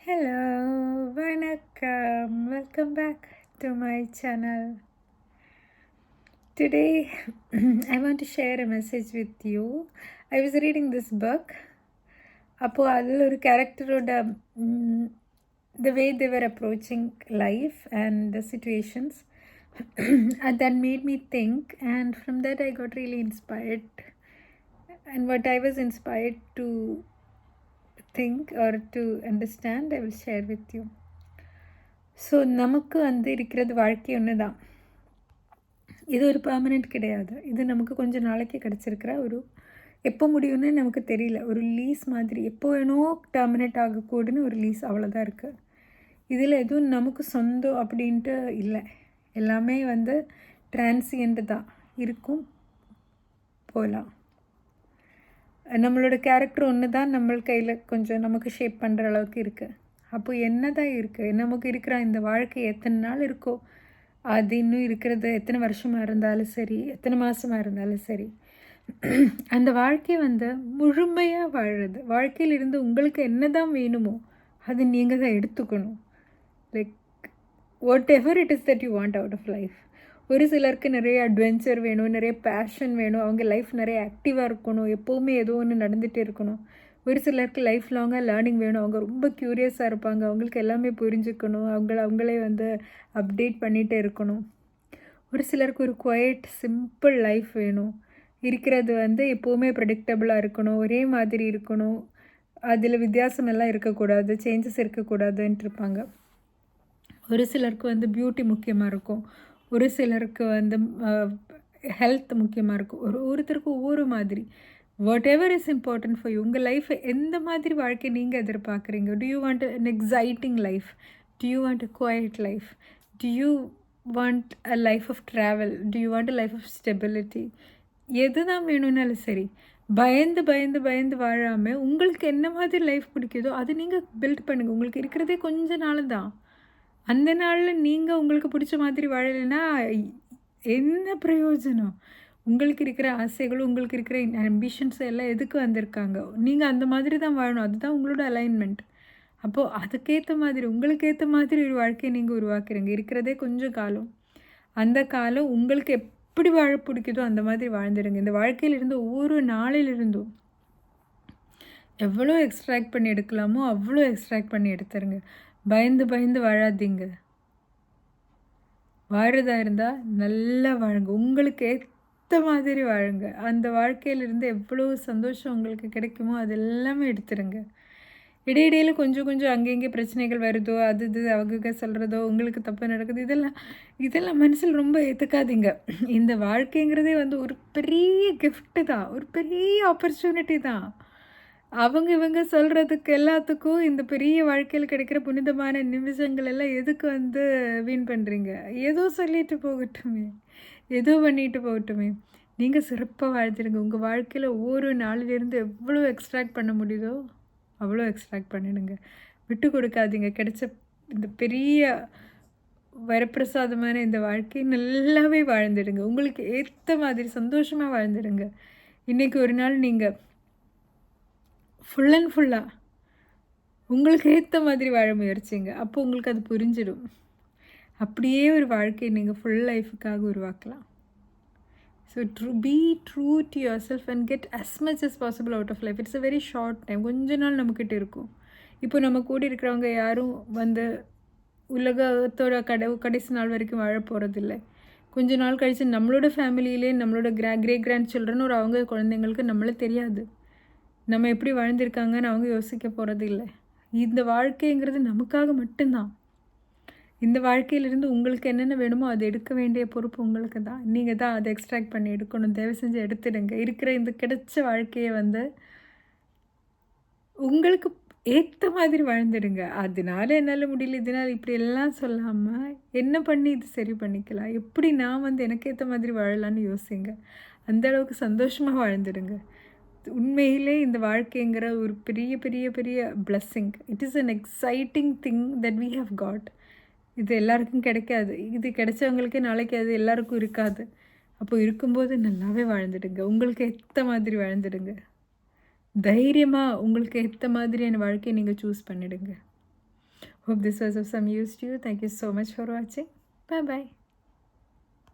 Hello, vanakkam. Welcome back to my channel. Today, I want to share a message with you. I was reading this book. அப்போ அதில் ஒரு கேரக்டரோட the way they were approaching life and the situations and that made me think, and from that I got really inspired, and what I was inspired to think or to understand, I will share with you. So நமக்கு இருக்கிறது வாழ்க்கை ஒன்று தான். இது ஒரு permanent கிடையாது. இது நமக்கு கொஞ்சம் நாளைக்கு கிடச்சிருக்கிற ஒரு எப்போ முடியும்னு நமக்கு தெரியல. ஒரு லீஸ் மாதிரி எப்போ வேணோ டெர்மினேட் ஆகக்கூடுன்னு ஒரு லீஸ், அவ்வளோதான் இருக்குது. இதில் எதுவும் நமக்கு சொந்தம் அப்படின்ட்டு இல்லை. எல்லாமே டிரான்சியண்ட் தான், இருக்கும், போகலாம். நம்மளோட கேரக்டர் ஒன்று தான் நம்ம கையில் கொஞ்சம் நமக்கு ஷேப் பண்ணுற அளவுக்கு இருக்குது. அப்போ என்ன தான் இருக்குது நமக்கு இருக்கிற இந்த வாழ்க்கை? எத்தனை நாள் இருக்கோ அது இன்னும் இருக்கிறது. எத்தனை வருஷமாக இருந்தாலும் சரி, எத்தனை மாதமாக இருந்தாலும் சரி, அந்த வாழ்க்கை முழுமையாக வாழுறது. வாழ்க்கையிலிருந்து உங்களுக்கு என்ன தான் வேணுமோ அது நீங்கள் தான் எடுத்துக்கணும். Like whatever it is that you want out of life. ஒரு சிலருக்கு நிறைய அட்வென்ச்சர் வேணும், நிறைய பேஷன் வேணும், அவங்க லைஃப் நிறைய ஆக்டிவாக இருக்கணும், எப்போவுமே ஏதோ ஒன்று நடந்துகிட்டே இருக்கணும். ஒரு சிலருக்கு லைஃப் லாங்காக லேர்னிங் வேணும், அவங்க ரொம்ப க்யூரியஸாக இருப்பாங்க, அவங்களுக்கு எல்லாமே புரிஞ்சுக்கணும், அவங்களே அப்டேட் பண்ணிகிட்டே இருக்கணும். ஒரு சிலருக்கு ஒரு குவைட் சிம்பிள் லைஃப் வேணும், இருக்கிறது எப்போவுமே ப்ரெடிக்டபுளாக இருக்கணும், ஒரே மாதிரி இருக்கணும், அதில் வித்தியாசம் எல்லாம் இருக்கக்கூடாது, சேஞ்சஸ் இருக்கக்கூடாதுன்ட்டு இருப்பாங்க. ஒரு சிலருக்கு பியூட்டி முக்கியமாக இருக்கும், ஒரு சிலருக்கு ஹெல்த் முக்கியமாக இருக்கும். ஒருத்தருக்கு ஒவ்வொரு மாதிரி. Whatever is important for you. உங்கள் லைஃப்பை எந்த மாதிரி வாழ்க்கை நீங்கள் எதிர்பார்க்குறீங்க? Do you want an exciting life? Do you want a quiet life? Do you want a life of travel? Do you want a life of stability? எது தான் வேணும்னாலும் சரி, பயந்து பயந்து பயந்து வாழாமல் உங்களுக்கு என்ன மாதிரி லைஃப் பிடிக்குதோ அது நீங்கள் பில்ட் பண்ணுங்கள். உங்களுக்கு இருக்கிறதே கொஞ்ச நாள் தான். அந்த நாளில் நீங்கள் உங்களுக்கு பிடிச்ச மாதிரி வாழலைன்னா என்ன பிரயோஜனம்? உங்களுக்கு இருக்கிற ஆசைகளும் உங்களுக்கு இருக்கிற ஆம்பிஷன்ஸ் எல்லாம் எதுக்கு வந்திருக்காங்க? நீங்கள் அந்த மாதிரி தான் வாழணும். அதுதான் உங்களோட அலைன்மெண்ட். அப்போது அதுக்கேற்ற மாதிரி, உங்களுக்கு ஏற்ற மாதிரி ஒரு வாழ்க்கையை நீங்கள் உருவாக்குறீங்க. இருக்கிறதே கொஞ்சம் காலம். அந்த காலம் உங்களுக்கு எப்படி வாழ பிடிக்குதோ அந்த மாதிரி வாழ்ந்துடுங்க. இந்த வாழ்க்கையிலிருந்து ஒவ்வொரு நாளிலிருந்தும் எவ்வளோ எக்ஸ்ட்ராக்ட் பண்ணி எடுக்கலாமோ அவ்வளோ எக்ஸ்ட்ராக்ட் பண்ணி எடுத்துருங்க. பயந்து பயந்து வாழாதீங்க. வாழறதா இருந்தால் நல்லா வாழுங்க, உங்களுக்கு ஏற்ற மாதிரி வாழுங்க. அந்த வாழ்க்கையிலிருந்து எவ்வளோ சந்தோஷம் உங்களுக்கு கிடைக்குமோ அது எல்லாமே எடுத்துருங்க. இடையிடையில் கொஞ்சம் கொஞ்சம் அங்கங்கே பிரச்சனைகள் வருதோ, அது அவங்க சொல்கிறதோ, உங்களுக்கு தப்பு நடக்குது, இதெல்லாம் மனசில் ரொம்ப ஏற்றுக்காதீங்க. இந்த வாழ்க்கைங்கிறதே ஒரு பெரிய கிஃப்ட்டு தான், ஒரு பெரிய ஆப்பர்ச்சுனிட்டி தான். இவங்க சொல்கிறதுக்கு எல்லாத்துக்கும் இந்த பெரிய வாழ்க்கையில் கிடைக்கிற புனிதமான நிமிஷங்கள் எல்லாம் எதுக்கு வீண் பண்ணுறீங்க? ஏதோ சொல்லிட்டு போகட்டுமே, ஏதோ பண்ணிட்டு போகட்டுமே. நீங்கள் சிறப்பாக வாழ்த்துருங்க. உங்கள் வாழ்க்கையில் ஒவ்வொரு நாளிலிருந்து எவ்வளோ எக்ஸ்ட்ராக்ட் பண்ண முடியுதோ அவ்வளோ எக்ஸ்ட்ராக்ட் பண்ணிடுங்க. விட்டு கொடுக்காதீங்க. கிடைச்ச இந்த பெரிய வரப்பிரசாதமான இந்த வாழ்க்கையை நல்லாவே வாழ்ந்துடுங்க. உங்களுக்கு ஏற்ற மாதிரி சந்தோஷமாக வாழ்ந்துடுங்க. இன்றைக்கி ஒரு நாள் நீங்கள் ஃபுல் அண்ட் ஃபுல்லாக உங்களுக்கு ஏற்ற மாதிரி வாழ முயற்சிங்க. அப்போ உங்களுக்கு அது புரிஞ்சிடும். அப்படியே ஒரு வாழ்க்கையை நீங்கள் ஃபுல் லைஃபுக்காக உருவாக்கலாம். So be true to yourself and get as much as possible out of life. It's a very short time. கொஞ்ச நாள் நம்மக்கிட்ட இருக்கும். இப்போ நம்ம கூடி இருக்கிறவங்க யாரும் உலகத்தோட கடைசி நாள் வரைக்கும் வாழ போகிறதில்ல. கொஞ்ச நாள் கழித்து நம்மளோட ஃபேமிலியிலே நம்மளோட கிரேட் கிராண்ட் சில்ட்ரன் அவங்க குழந்தைங்களுக்கு நம்மளே தெரியாது நம்ம எப்படி வாழ்ந்திருக்காங்கன்னு அவங்க யோசிக்க போகிறது இல்லை. இந்த வாழ்க்கைங்கிறது நமக்காக மட்டும்தான். இந்த வாழ்க்கையிலிருந்து உங்களுக்கு என்னென்ன வேணுமோ அதை எடுக்க வேண்டிய பொறுப்பு உங்களுக்கு தான். நீங்கள் தான் அதை எக்ஸ்ட்ராக்ட் பண்ணி எடுக்கணும். தயவு செஞ்சு எடுத்துடுங்க. இருக்கிற இந்த கிடைச்ச வாழ்க்கையை உங்களுக்கு ஏற்ற மாதிரி வாழ்ந்துடுங்க. அதனால என்னால் முடியல, இதனால் இப்படி எல்லாம் சொல்லாமல் என்ன பண்ணி இது சரி பண்ணிக்கலாம், எப்படி நான் எனக்கு ஏற்ற மாதிரி வாழலான்னு யோசிங்க. அந்தளவுக்கு சந்தோஷமாக வாழ்ந்துடுங்க. உண்மையிலே இந்த வாழ்க்கைங்கிற ஒரு பெரிய பெரிய பெரிய blessing. It is an exciting thing that we have got. இது எல்லாருக்கும் கிடைக்காது. இது கிடைச்சவங்களுக்கே நாளைக்கு அது எல்லாருக்கும் இருக்காது. அப்போ இருக்கும்போது நல்லாவே வாழ்ந்துடுங்க. உங்களுக்கு ஏற்ற மாதிரி வாழ்ந்துடுங்க. தைரியமாக உங்களுக்கு ஏற்ற மாதிரியான வாழ்க்கையை நீங்கள் சூஸ் பண்ணிடுங்க. Hope this was of some use to you. Thank you so much for watching. Bye bye.